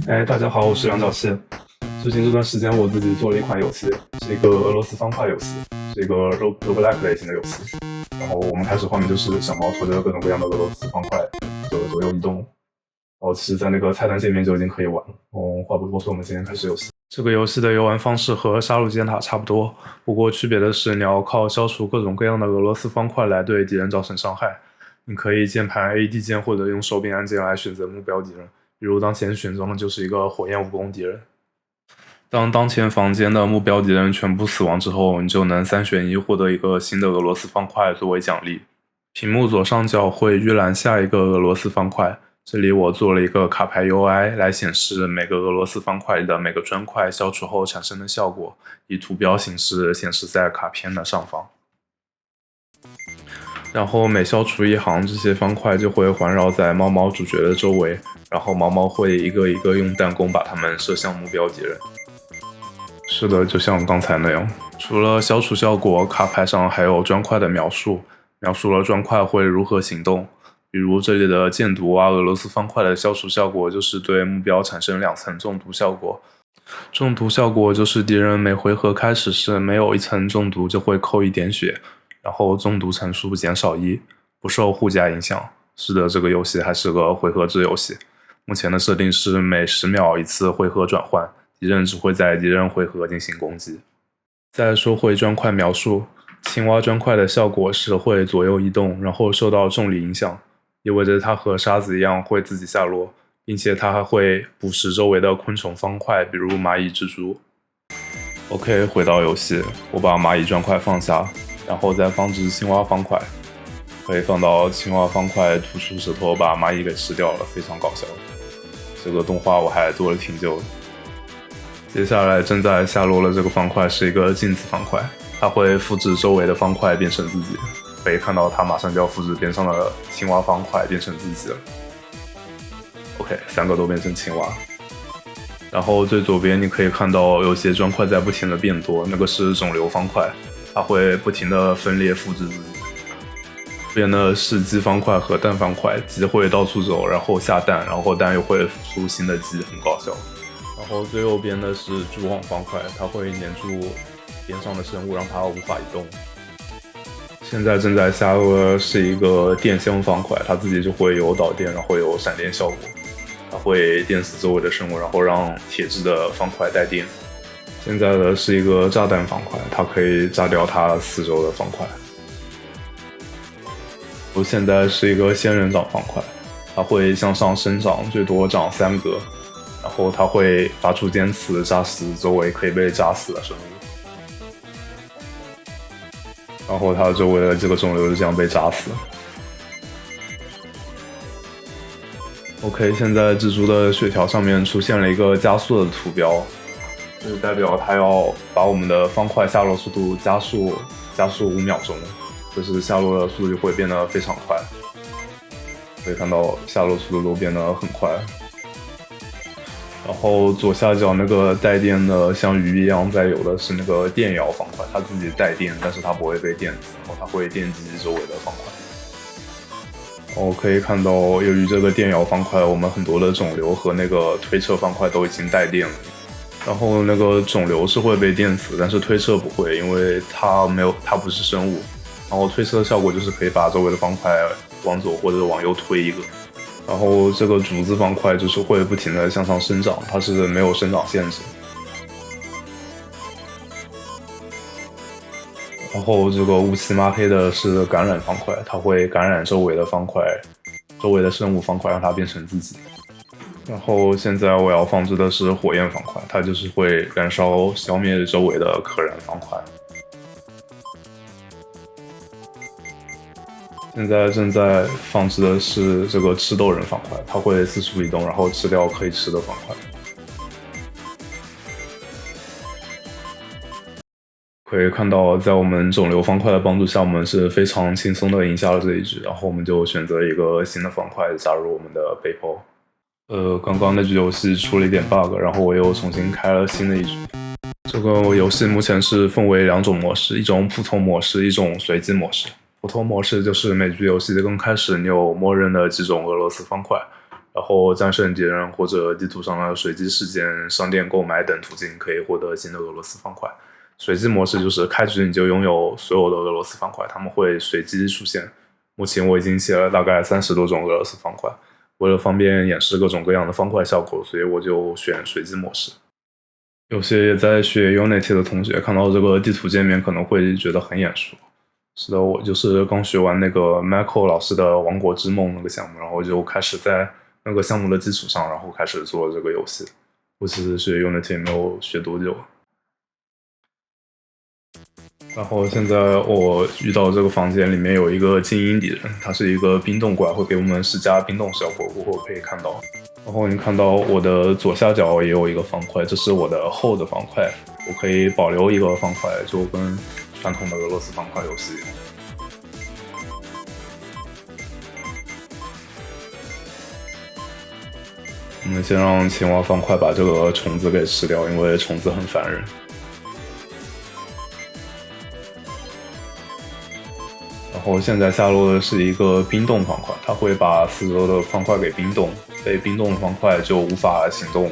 大家好，我是梁小溪。最近这段时间，我自己做了一款游戏，是一个俄罗斯方块游戏，是一个roguelike 类型的游戏。然后我们开始画面就是小猫拖着各种各样的俄罗斯方块，就左右移动。然后其实，在那个菜单界面就已经可以玩。话不多说，我们今天开始游戏。这个游戏的游玩方式和杀戮尖塔差不多，不过区别的是，你要靠消除各种各样的俄罗斯方块来对敌人造成伤害。你可以键盘 AD 键或者用手柄按键来选择目标敌人。比如当前选中的就是一个火焰蜈蚣敌人。当当前房间的目标敌人全部死亡之后，你就能3选1获得一个新的俄罗斯方块作为奖励。屏幕左上角会预览下一个俄罗斯方块，这里我做了一个卡牌 UI 来显示每个俄罗斯方块里的每个砖块消除后产生的效果，以图标形式显示在卡片的上方。然后每消除一行，这些方块就会环绕在猫猫主角的周围，然后猫猫会一个一个用弹弓把它们射向目标敌人。是的，就像刚才那样。除了消除效果，卡牌上还有砖块的描述，描述了砖块会如何行动。比如这里的箭毒啊，俄罗斯方块的消除效果就是对目标产生2层中毒效果。中毒效果就是敌人每回合开始时没有1层中毒就会扣1点血。然后中毒层数减少1，不受护甲影响。是的，这个游戏还是个回合制游戏。目前的设定是每10秒1次回合转换，敌人只会在敌人回合进行攻击。再说回砖块描述，青蛙砖块的效果是会左右移动，然后受到重力影响，意味着它和沙子一样会自己下落，并且它还会捕食周围的昆虫方块，比如蚂蚁、蜘蛛。OK， 回到游戏，我把蚂蚁砖块放下。然后再放置青蛙方块，可以放到青蛙方块吐出舌头把蚂蚁给吃掉了，非常搞笑。这个动画我还做了挺久的。接下来正在下落的这个方块是一个镜子方块，它会复制周围的方块变成自己。可以看到它马上就要复制边上的青蛙方块变成自己了。OK， 3个都变成青蛙。然后最左边你可以看到有些砖块在不停的变多，那个是肿瘤方块。它会不停的分裂复制自己。这边的是鸡方块和蛋方块，鸡会到处走，然后下蛋，然后蛋又会孵出新的鸡，很搞笑。然后最右边的是蛛网方块，它会粘住边上的生物，让它无法移动。现在正在下落的是一个电箱方块，它自己就会有导电，然后有闪电效果，它会电死周围的生物，然后让铁质的方块带电。现在的是一个炸弹方块，它可以炸掉它四周的方块。现在是一个仙人掌方块，它会向上生长，最多长3格，然后它会发出尖刺，炸死周围可以被炸死的生物。然后它周围的这个肿瘤就这样被炸死。OK， 现在蜘蛛的血条上面出现了一个加速的图标。就代表它要把我们的方块下落速度加速5秒钟，就是下落的速度就会变得非常快。可以看到下落速度都变得很快。然后左下角那个带电的像鱼一样在游的是那个电摇方块，它自己带电，但是它不会被电死，然后它会电击周围的方块。然后可以看到，由于这个电摇方块，我们很多的肿瘤和那个推车方块都已经带电了。然后那个肿瘤是会被电死，但是推车不会，因为它不是生物。然后推车的效果就是可以把周围的方块往左或者往右推一个。然后这个竹子方块就是会不停的向上生长，它是没有生长限制。然后这个乌漆抹黑的是感染方块，它会感染周围的方块，周围的生物方块，让它变成自己。然后现在我要放置的是火焰方块，它就是会燃烧消灭周围的可燃方块。现在正在放置的是这个吃豆人方块，它会四处移动，然后吃掉可以吃的方块。可以看到，在我们肿瘤方块的帮助下，我们是非常轻松的赢下了这一局。然后我们就选择一个新的方块加入我们的背包。刚刚那局游戏出了一点 bug， 然后我又重新开了新的一局。这个游戏目前是分为2种模式，一种普通模式，一种随机模式。普通模式就是每局游戏的刚开始，你有默认的几种俄罗斯方块，然后战胜敌人或者地图上的随机事件、商店购买等途径可以获得新的俄罗斯方块。随机模式就是开局你就拥有所有的俄罗斯方块，它们会随机出现。目前我已经写了大概30多种俄罗斯方块，为了方便演示各种各样的方块效果，所以我就选随机模式。有些也在学 Unity 的同学看到这个地图界面可能会觉得很眼熟。是的，我就是刚学完那个 Michael 老师的王国之梦那个项目，然后就开始在那个项目的基础上，然后开始做这个游戏。我其实学 Unity 没有学多久。然后现在我遇到这个房间里面有一个精英敌人，他是一个冰冻怪，会给我们施加冰冻效果，我可以看到。然后你看到我的左下角也有一个方块，这是我的后的方块，我可以保留一个方块，就跟传统的俄罗斯方块游戏一样。我们先让青蛙方块把这个虫子给吃掉，因为虫子很烦人。然后现在下落的是一个冰冻方块，它会把四周的方块给冰冻，被冰冻的方块就无法行动。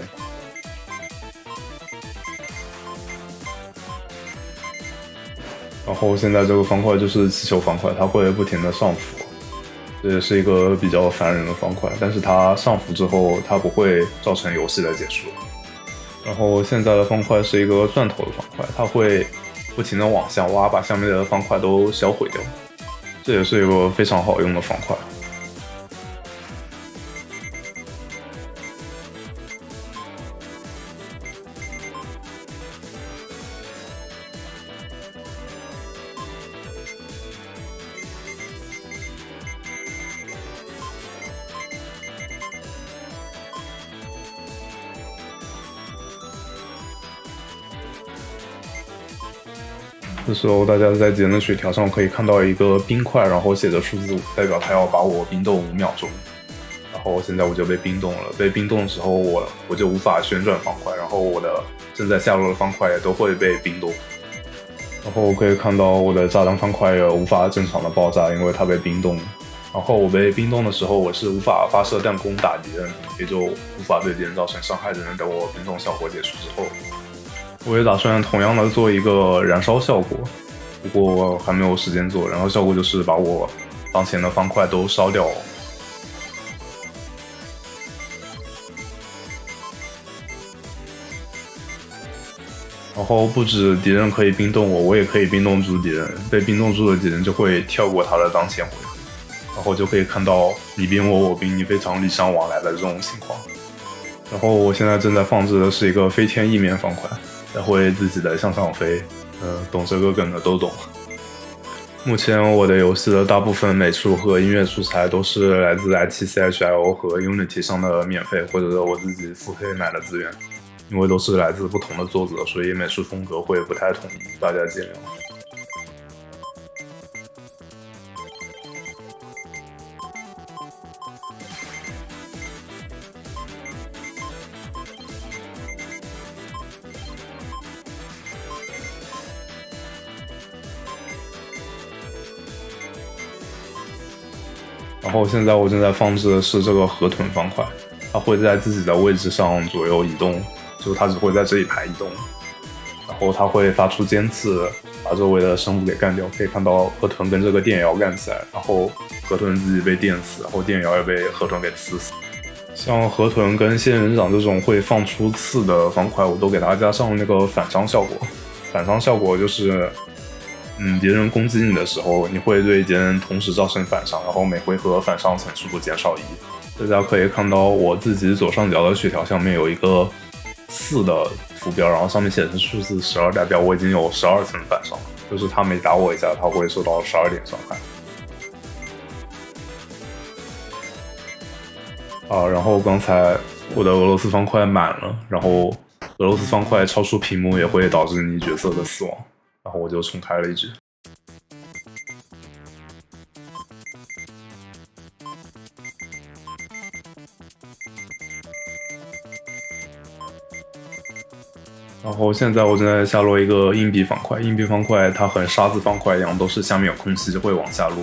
然后现在这个方块就是气球方块，它会不停的上浮，这也是一个比较烦人的方块，但是它上浮之后，它不会造成游戏的结束。然后现在的方块是一个钻头的方块，它会不停的往下挖，把下面的方块都销毁掉。这也是一个非常好用的方块。这时候大家在节能血条上可以看到一个冰块，然后写着数字5，代表它要把我冰冻5秒钟。然后现在我就被冰冻了，被冰冻的时候我就无法旋转方块，然后我的正在下落的方块也都会被冰冻。然后我可以看到我的炸弹方块也无法正常的爆炸，因为它被冰冻。然后我被冰冻的时候，我是无法发射弹弓打敌人，也就无法对敌人造成伤害的。等我冰冻效果结束之后，我也打算同样的做一个燃烧效果，不过还没有时间做。燃烧效果就是把我当前的方块都烧掉。然后不止敌人可以冰冻我，我也可以冰冻住敌人。被冰冻住的敌人就会跳过他的当前回合，然后就可以看到你冰我，我冰你，非常礼尚往来的这种情况。然后我现在正在放置的是一个飞天翼面方块，它会自己的向上飞。懂这个梗的都懂。目前我的游戏的大部分美术和音乐素材都是来自 ITCHIO 和 Unity 上的免费或者我自己付费买的资源。因为都是来自不同的作者，所以美术风格会不太统一，大家见谅。然后现在我正在放置的是这个河豚方块，它会在自己的位置上左右移动。就是它只会在这一排移动，然后它会发出尖刺，把周围的生物给干掉。可以看到河豚跟这个电鳐干起来，然后河豚自己被电死，然后电鳐也被河豚给刺死。像河豚跟仙人掌这种会放出刺的方块，我都给它加上那个反伤效果。反伤效果就是，敌人攻击你的时候，你会对敌人同时造成反伤，然后每回合反伤层数减少1。大家可以看到我自己左上角的血条上面有一个4的图标，然后上面写成数字12，代表我已经有12层反伤，就是他每打我一下，他会受到12点伤害。然后刚才我的俄罗斯方块满了，然后俄罗斯方块超出屏幕也会导致你角色的死亡，然后我就重开了一局。然后现在我正在下落一个硬币方块，硬币方块它和沙子方块一样，都是下面有空气就会往下落。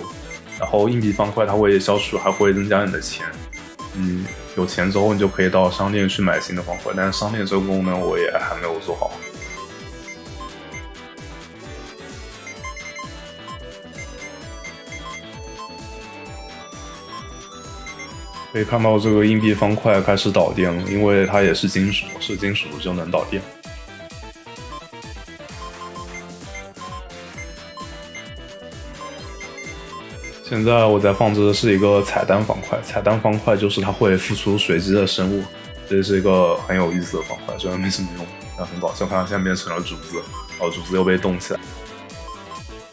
然后硬币方块它会消除，还会增加你的钱。有钱之后你就可以到商店去买新的方块，但是商店这个功能我也还没有做好。可以看到这个硬币方块开始导电了，因为它也是金属，是金属就能导电。现在我在放置的是一个彩蛋方块，彩蛋方块就是它会复出随机的生物，这是一个很有意思的方块，虽然没什么用，但很搞笑。看它现在变成了竹子，然后竹子又被冻起来。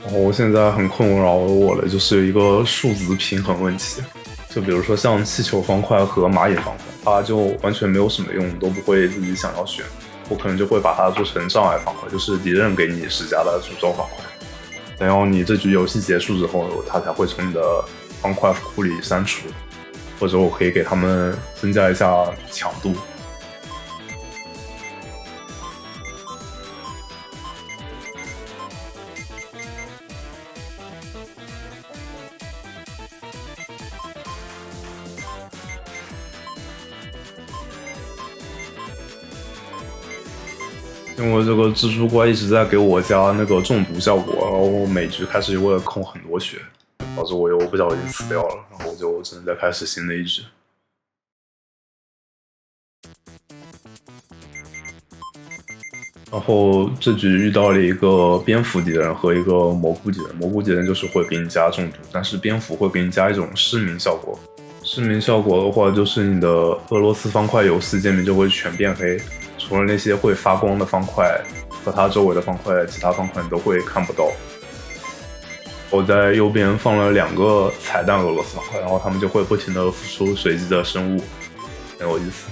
然后现在很困扰我的就是一个数值平衡问题，就比如说像气球方块和蚂蚁方块，它就完全没有什么用，都不会自己想要选，我可能就会把它做成障碍方块，就是敌人给你施加的诅咒方块。等到你这局游戏结束之后，它才会从你的方块库里删除，或者我可以给他们增加一下强度。因为这个蜘蛛怪一直在给我加那个中毒效果，然后我每局开始就会空很多血，导致我又不小心死掉了，然后我就只能再开始新的一局。然后这局遇到了一个蝙蝠敌人和一个蘑菇敌人，蘑菇敌人就是会给你加中毒，但是蝙蝠会给你加一种失明效果。失明效果的话，就是你的俄罗斯方块游戏界面就会全变黑。除了那些会发光的方块和它周围的方块，其他方块你都会看不到。我在右边放了2个彩蛋俄罗斯方块，然后它们就会不停的复出随机的生物，很有意思。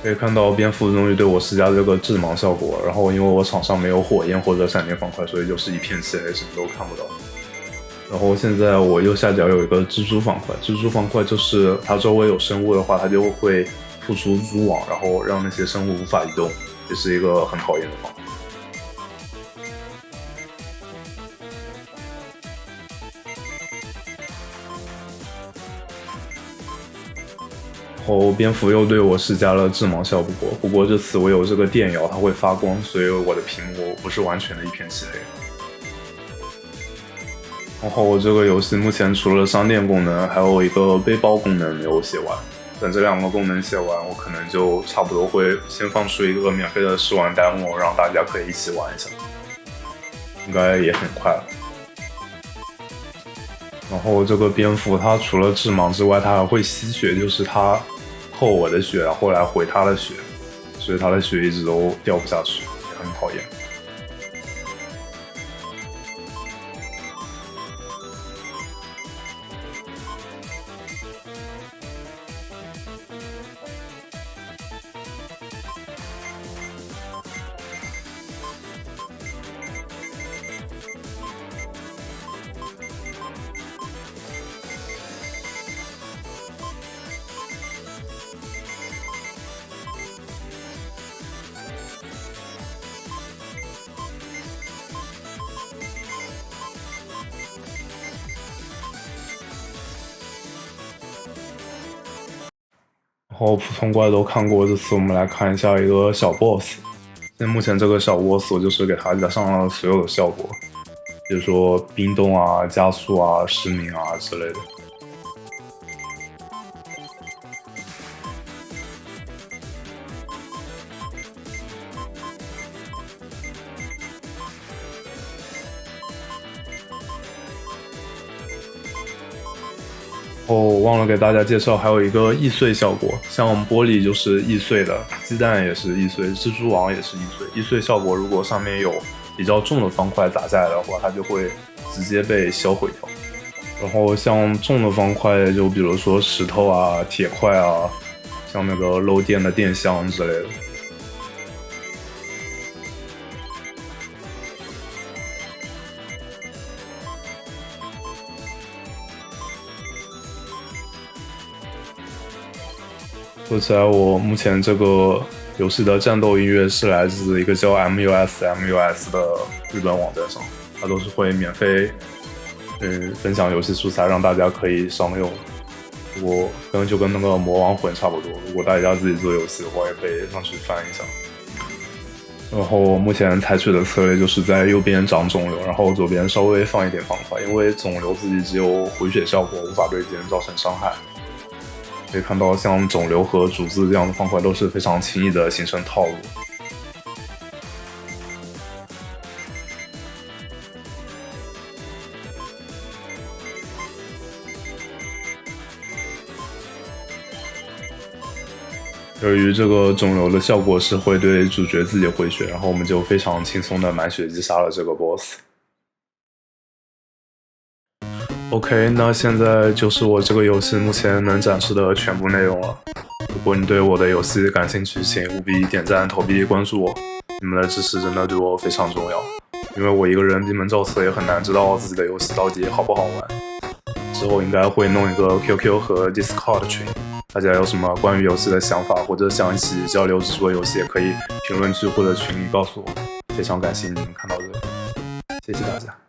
可以看到蝙蝠终于对我施加这个致盲效果，然后因为我场上没有火焰或者闪电方块，所以就是一片漆黑，什么都看不到。然后现在我右下角有一个蜘蛛方块，蜘蛛方块就是它周围有生物的话，它就会复出蛛网，然后让那些生物无法移动，这是一个很讨厌的方块。然后蝙蝠又对我施加了致盲效果，不过这次我有这个电摇，它会发光，所以我的屏幕不是完全的一片漆黑。然后我这个游戏目前除了商店功能，还有一个背包功能没有写完。等这2个功能写完，我可能就差不多会先放出一个免费的试玩demo，让大家可以一起玩一下，应该也很快了。然后这个蝙蝠它除了致盲之外，它还会吸血，就是它扣我的血，然后来回它的血，所以它的血一直都掉不下去，也很讨厌。然后普通怪都看过，这次我们来看一下一个小 boss。现在目前这个小 boss 我就是给它加上了所有的效果，比如说冰冻啊、加速啊、失明啊之类的。我忘了给大家介绍，还有一个易碎效果，像玻璃就是易碎的，鸡蛋也是易碎，蜘蛛网也是易碎。易碎效果如果上面有比较重的方块砸下来的话，它就会直接被销毁掉。然后像重的方块，就比如说石头啊、铁块啊，像那个漏电的电箱之类的。说起来，我目前这个游戏的战斗音乐是来自一个叫 MUS 的日本网站上，它都是会免费分享游戏素材让大家可以商用。如果就跟那个魔王魂差不多，如果大家自己做游戏的话，也可以上去翻一下。然后我目前采取的策略就是在右边长肿瘤，然后左边稍微放一点方块，因为肿瘤自己只有回血效果，无法对敌人造成伤害。可以看到，像肿瘤和主子这样的方块都是非常轻易的形成套路。由于这个肿瘤的效果是会对主角自己回血，然后我们就非常轻松的满血击杀了这个 BOSS。OK， 那现在就是我这个游戏目前能展示的全部内容了。如果你对我的游戏感兴趣，请务必点赞、投币、关注我，你们的支持真的对我非常重要。因为我一个人闭门造车，也很难知道自己的游戏到底好不好玩。之后应该会弄一个 QQ 和 Discord 群，大家有什么关于游戏的想法，或者想一起交流制作游戏，也可以评论区或者群里告诉我。非常感谢你们看到这里，谢谢大家。